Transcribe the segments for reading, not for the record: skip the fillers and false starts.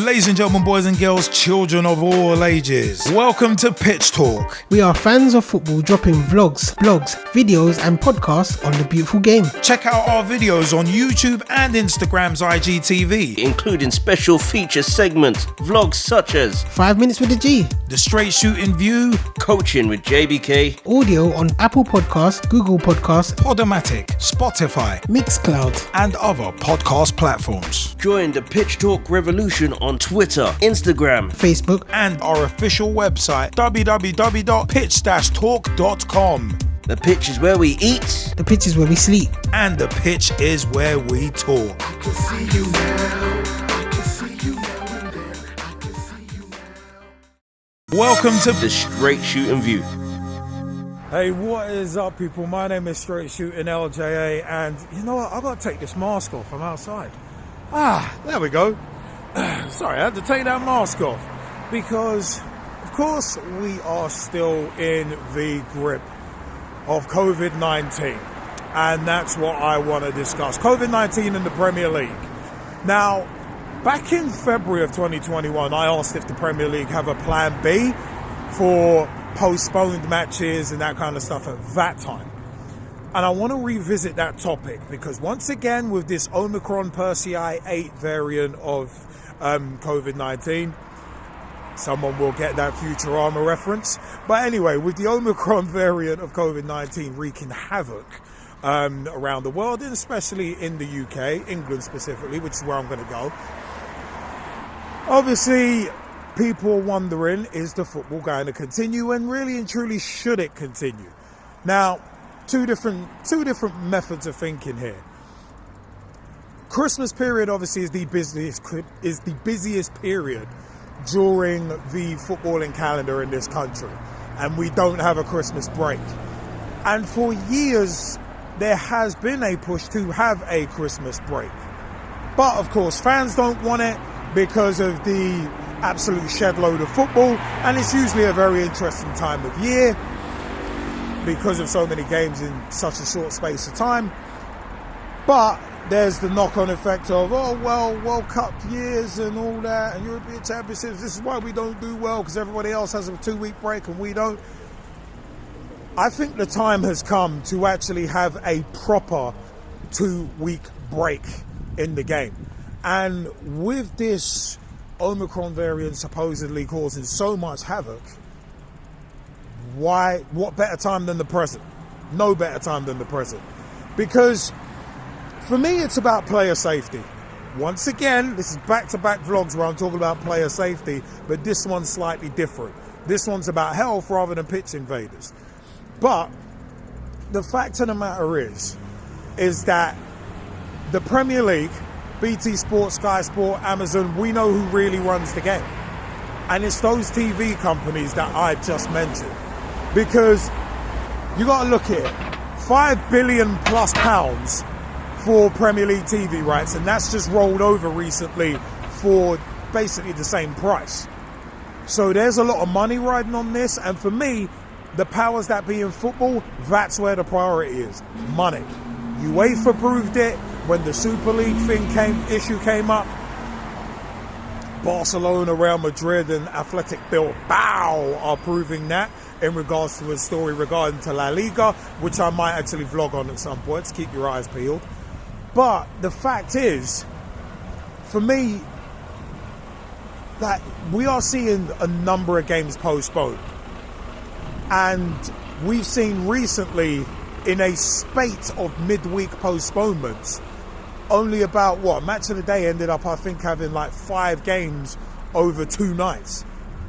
Ladies and gentlemen, boys and girls, children of all ages, welcome to Pitch Talk. We are fans of football dropping vlogs, blogs, videos and podcasts on the beautiful game. Check out our videos on YouTube and Instagram's IGTV, including special feature segments, vlogs such as 5 Minutes with the G, the Staight Shootin View, Coaching with JBK, audio on Apple Podcasts, Google Podcasts, Podomatic, Spotify, Mixcloud and other podcast platforms. Join the Pitch Talk revolution on Twitter, Instagram, Facebook and our official website www.pitch-talk.com. The pitch is where we eat, the pitch is where we sleep, and the pitch is where we talk. I can see you now. I can see you now and then. I can see you now. Welcome to the Staight Shootin View. Hey, what is up, people? My name is Staight Shootin LJA, and you know what? I've got to take this mask off. I'm outside. There we go. Sorry, I had to take that mask off because, of course, we are still in the grip of COVID-19, and that's what I want to discuss. COVID-19 in the Premier League. Now, back in February of 2021, I asked if the Premier League have a plan B for postponed matches and that kind of stuff at that time. And I want to revisit that topic because once again, with this Omicron Persei 8 variant of COVID-19, someone will get that Futurama reference. But anyway, with the Omicron variant of COVID-19 wreaking havoc around the world, and especially in the UK, England specifically, which is where I'm going to go. Obviously, people are wondering, is the football going to continue? And really and truly, should it continue? Now, two different methods of thinking here. Christmas period obviously is the busiest period during the footballing calendar in this country, and we don't have a Christmas break. And for years there has been a push to have a Christmas break, but of course fans don't want it because of the absolute shed load of football, and it's usually a very interesting time of year because of so many games in such a short space of time. But there's the knock-on effect of, World Cup years and all that, and European Championships, this is why we don't do well, because everybody else has a 2-week break and we don't. I think the time has come to actually have a proper 2-week break in the game. And with this Omicron variant supposedly causing so much havoc, what better time than the present? No better time than the present. Because for me, it's about player safety. Once again, this is back-to-back vlogs where I'm talking about player safety, but this one's slightly different. This one's about health rather than pitch invaders. But the fact of the matter is that the Premier League, BT Sport, Sky Sport, Amazon, we know who really runs the game. And it's those TV companies that I just mentioned. Because you got to look at it, £5 billion plus for Premier League TV rights, and that's just rolled over recently for basically the same price. So there's a lot of money riding on this, and for me, the powers that be in football, that's where the priority is. Money. UEFA proved it when the Super League issue came up. Barcelona, Real Madrid and Athletic Bilbao are proving that in regards to a story regarding to La Liga, which I might actually vlog on at some point, so keep your eyes peeled. But the fact is, for me, that we are seeing a number of games postponed. And we've seen recently, in a spate of midweek postponements, only about Match of the Day ended up, I think, having like 5 games over 2 nights,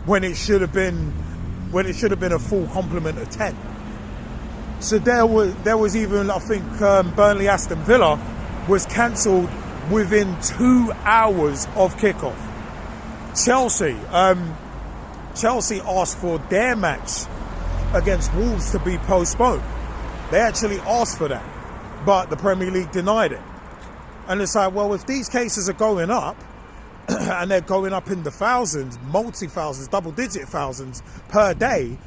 when it should have been a full complement of 10. So there was even, I think, Burnley Aston Villa was cancelled within 2 hours of kickoff. Chelsea asked for their match against Wolves to be postponed. They actually asked for that, but the Premier League denied it. And it's like, well, if these cases are going up, and they're going up in the thousands, multi-thousands, double-digit thousands per day,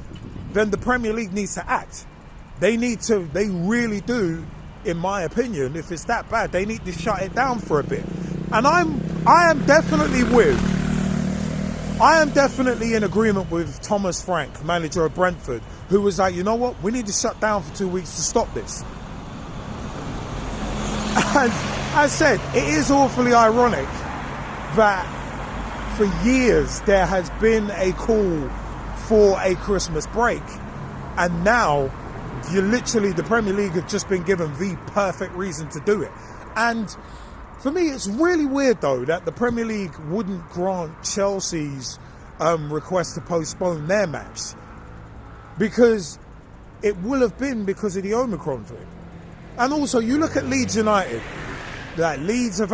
then the Premier League needs to act. They really do, in my opinion, if it's that bad, they need to shut it down for a bit. And I am definitely with I am definitely in agreement with Thomas Frank, manager of Brentford, who was like, you know what, we need to shut down for 2 weeks to stop this. And as I said, it is awfully ironic that for years there has been a call for a Christmas break, and now the Premier League have just been given the perfect reason to do it. And for me, it's really weird though that the Premier League wouldn't grant Chelsea's request to postpone their match, because it will have been because of the Omicron thing. And also, you look at Leeds United. Like Leeds have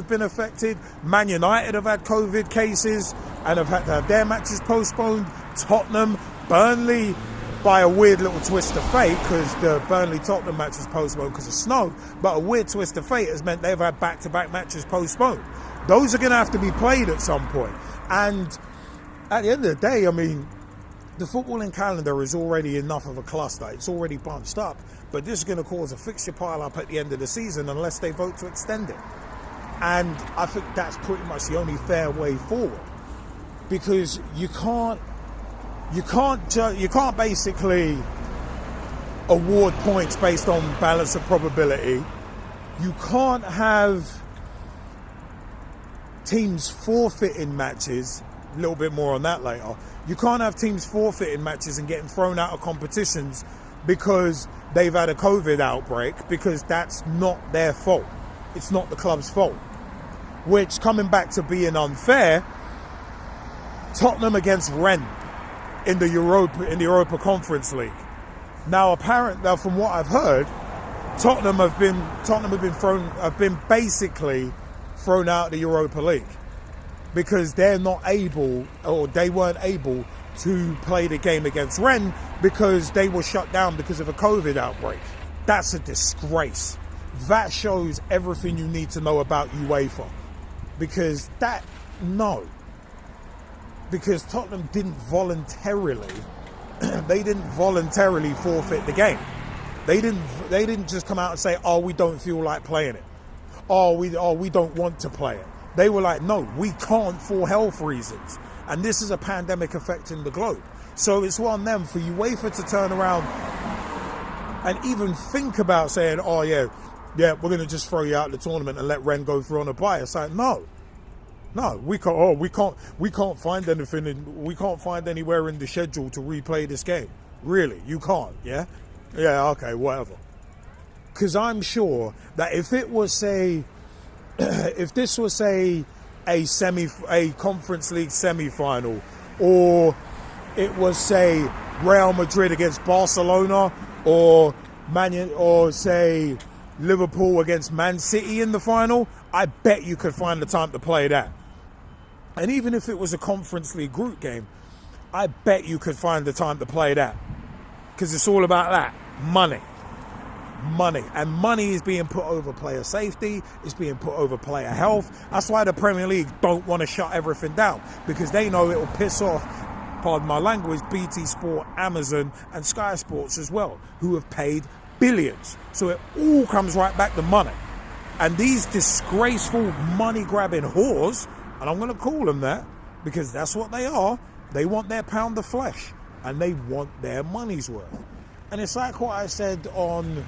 been affected. Man United have had COVID cases and have had to have their matches postponed. Tottenham, Burnley, by a weird little twist of fate, because the Burnley-Tottenham match was postponed because of snow, but a weird twist of fate has meant they've had back-to-back matches postponed. Those are going to have to be played at some point. And at the end of the day, I mean, the footballing calendar is already enough of a cluster. It's already bunched up, but this is going to cause a fixture pile-up at the end of the season unless they vote to extend it. And I think that's pretty much the only fair way forward, because you can't basically award points based on balance of probability. You can't have teams forfeiting matches. A little bit more on that later. You can't have teams forfeiting matches and getting thrown out of competitions because they've had a COVID outbreak, because that's not their fault. It's not the club's fault. Which, coming back to being unfair, Tottenham against Rennes in the Europa Conference League. Now, from what I've heard, Tottenham have been basically thrown out of the Europa League because they weren't able to play the game against Rennes because they were shut down because of a COVID outbreak. That's a disgrace. That shows everything you need to know about UEFA, because Tottenham didn't voluntarily forfeit the game. They didn't just come out and say, "Oh, we don't feel like playing it. We don't want to play it." They were like, "No, we can't for health reasons." And this is a pandemic affecting the globe. So it's on them for UEFA to turn around and even think about saying, "Oh yeah, we're going to just throw you out of the tournament and let Rennes go through on a bye." It's like, no, we can't find anything. We can't find anywhere in the schedule to replay this game. Really, you can't. Yeah, okay, whatever. Because I'm sure that if this was a Conference League semi-final, or it was, say, Real Madrid against Barcelona, or say Liverpool against Man City in the final, I bet you could find the time to play that. And even if it was a Conference League group game, I bet you could find the time to play that. Because it's all about that. Money. And money is being put over player safety. It's being put over player health. That's why the Premier League don't want to shut everything down, because they know it will piss off, pardon my language, BT Sport, Amazon and Sky Sports as well, who have paid billions. So it all comes right back to money. And these disgraceful money-grabbing whores, and I'm going to call them that because that's what they are, they want their pound of flesh and they want their money's worth. And it's like what I said on,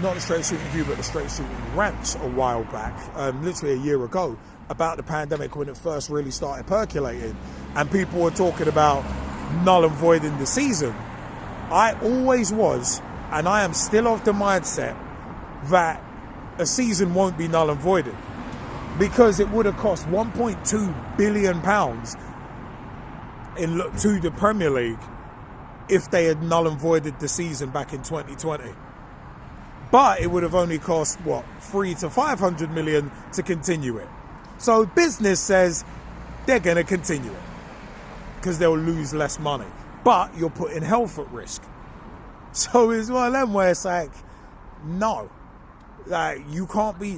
not the Staight Shootin View, but the Staight Shootin Rants a while back, literally a year ago, about the pandemic when it first really started percolating and people were talking about null and voiding the season. I always was, and I am still of the mindset that a season won't be null and voided, because it would have cost £1.2 billion to the Premier League if they had null and voided the season back in 2020. But it would have only cost, 300 to 500 million to continue it. So business says they're going to continue it because they'll lose less money. But you're putting health at risk. So it's one of them where it's like, no. Like, you can't be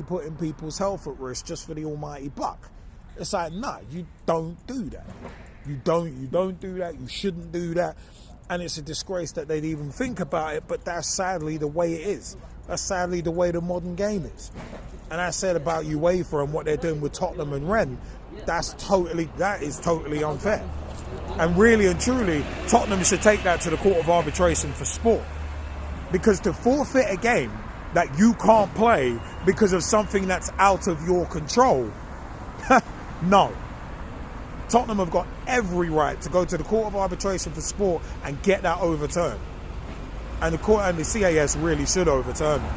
putting people's health at risk just for the almighty buck. It's like, nah, you don't do that. You don't do that. You shouldn't do that. And it's a disgrace that they'd even think about it, but that's sadly the way it is. That's sadly the way the modern game is. And I said about UEFA and what they're doing with Tottenham and Rennes, that is totally unfair. And really and truly, Tottenham should take that to the Court of Arbitration for Sport. Because to forfeit a game that you can't play because of something that's out of your control, no. Tottenham have got every right to go to the Court of Arbitration for Sport and get that overturned. And the court and the CAS really should overturn it.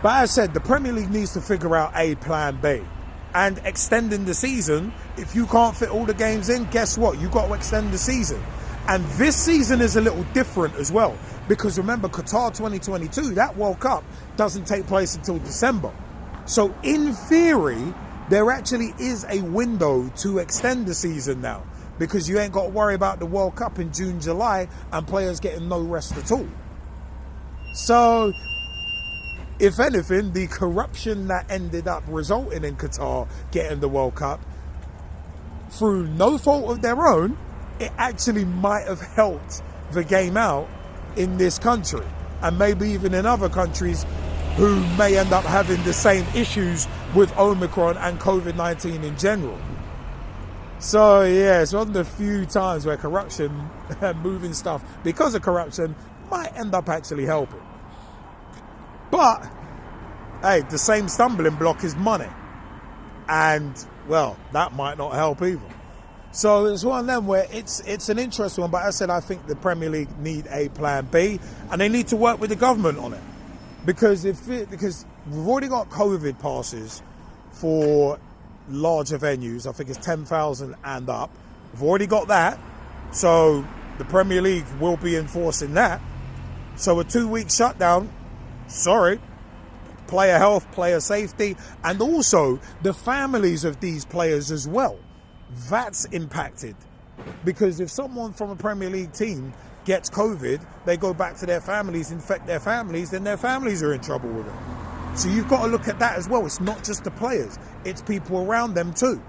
But as I said, the Premier League needs to figure out a plan B. And extending the season, if you can't fit all the games in, guess what? You've got to extend the season. And this season is a little different as well. Because remember, Qatar 2022, that World Cup doesn't take place until December. So in theory, there actually is a window to extend the season now. Because you ain't got to worry about the World Cup in June, July, and players getting no rest at all. So, if anything, the corruption that ended up resulting in Qatar getting the World Cup, through no fault of their own, it actually might have helped the game out in this country. And maybe even in other countries who may end up having the same issues with Omicron and COVID-19 in general. So yeah, it's one of the few times where corruption and moving stuff because of corruption might end up actually helping. But hey, the same stumbling block is money. And well, that might not help either. So it's one of them where it's an interesting one, but as I said, I think the Premier League need a plan B and they need to work with the government on it. Because because we've already got COVID passes for larger venues. I think it's 10,000 and up. We've already got that. So the Premier League will be enforcing that. So a 2-week shutdown, sorry, player health, player safety, and also the families of these players as well. That's impacted. Because if someone from a Premier League team gets COVID, they go back to their families, infect their families, then their families are in trouble with it. So you've got to look at that as well. It's not just the players, it's people around them too.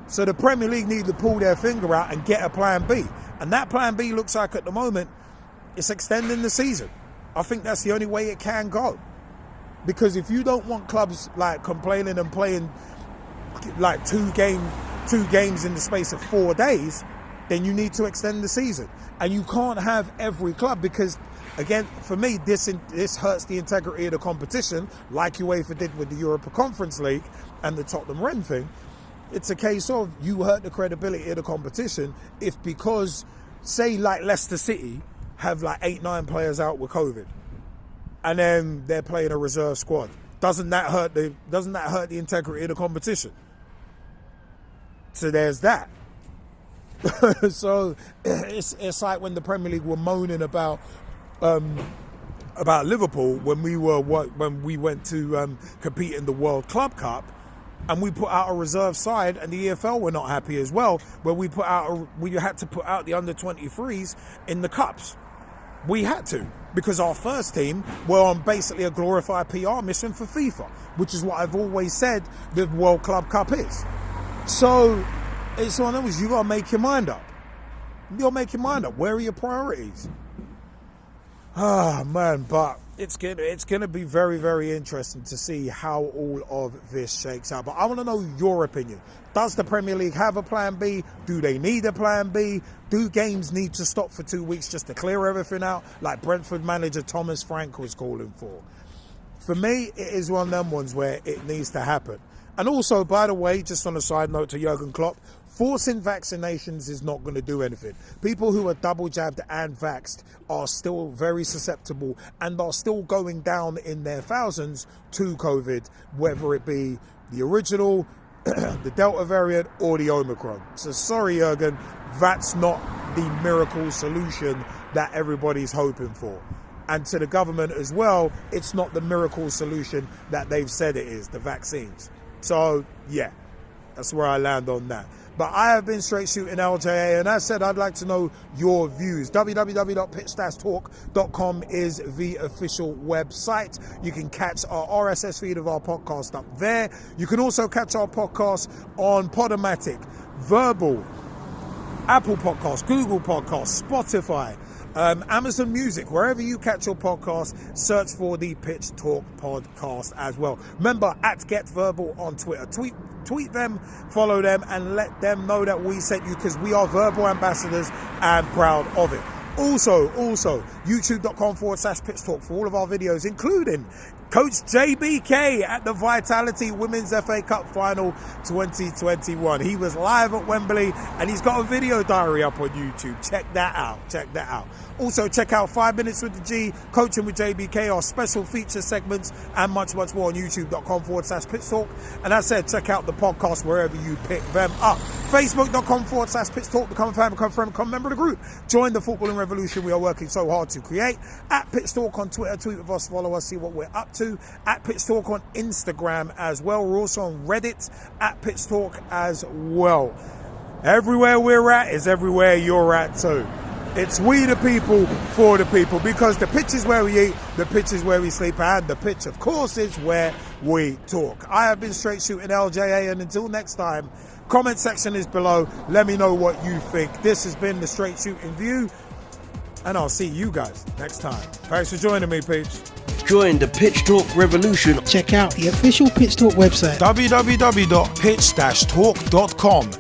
So the Premier League need to pull their finger out and get a plan B. And that plan B looks like at the moment, it's extending the season. I think that's the only way it can go. Because if you don't want clubs like complaining and playing like two games in the space of 4 days, then you need to extend the season. And you can't have every club because, again, for me, this hurts the integrity of the competition, like UEFA did with the Europa Conference League and the Tottenham Rennes thing. It's a case of you hurt the credibility of the competition if because, say, like Leicester City have like 8-9 players out with COVID, and then they're playing a reserve squad. Doesn't that hurt the integrity of the competition? So there's that. So it's like when the Premier League were moaning about Liverpool when we went to compete in the World Club Cup, and we put out a reserve side, and the EFL were not happy as well, where we had to put out the under-23s in the cups. We had to, because our first team were on basically a glorified PR mission for FIFA, which is what I've always said the World Club Cup is. So it's one of those, you got to make your mind up. You got to make your mind up. Where are your priorities? Ah, man, but it's gonna be very, very interesting to see how all of this shakes out. But I want to know your opinion. Does the Premier League have a plan B? Do they need a plan B? Do games need to stop for 2 weeks just to clear everything out, like Brentford manager Thomas Frank was calling for? For me, it is one of them ones where it needs to happen. And also, by the way, just on a side note to Jurgen Klopp, forcing vaccinations is not going to do anything. People who are double jabbed and vaxxed are still very susceptible and are still going down in their thousands to COVID, whether it be the original, the Delta variant, or the Omicron. So sorry, Jurgen, that's not the miracle solution that everybody's hoping for. And to the government as well, it's not the miracle solution that they've said it is, the vaccines. So, yeah, that's where I land on that. But I have been Staight Shootin LJA, and as I said, I'd like to know your views. www.pitch-talk.com is the official website. You can catch our RSS feed of our podcast up there. You can also catch our podcast on Podomatic, Verbal, Apple Podcasts, Google Podcasts, Spotify, Amazon Music, wherever you catch your podcast, search for the Pitch Talk podcast as well. Remember, at GetVerbal on Twitter. Tweet them, follow them, and let them know that we sent you, because we are verbal ambassadors and proud of it. Also, youtube.com/Pitch Talk for all of our videos, including Coach JBK at the Vitality Women's FA Cup Final 2021. He was live at Wembley, and he's got a video diary up on YouTube. Check that out. Also, check out 5 Minutes with the G, Coaching with JBK, our special feature segments, and much more on youtube.com/Pitch Talk. And as I said, check out the podcast wherever you pick them up. Facebook.com/Pitch Talk. Become a fan, become a friend, become a member of the group. Join the footballing revolution we are working so hard to create. At Pitch Talk on Twitter, tweet with us, follow us, see what we're up to. At Pitch Talk on Instagram as well. We're also on Reddit at Pitch Talk as well. Everywhere we're at is everywhere you're at too. It's we the people for the people, because the pitch is where we eat, the pitch is where we sleep, and the pitch, of course, is where we talk. I have been Staight Shootin LJA, and until next time, comment section is below. Let me know what you think. This has been the Staight Shootin View, and I'll see you guys next time. Thanks for joining me, Peach. Join the Pitch Talk revolution. Check out the official Pitch Talk website. www.pitch-talk.com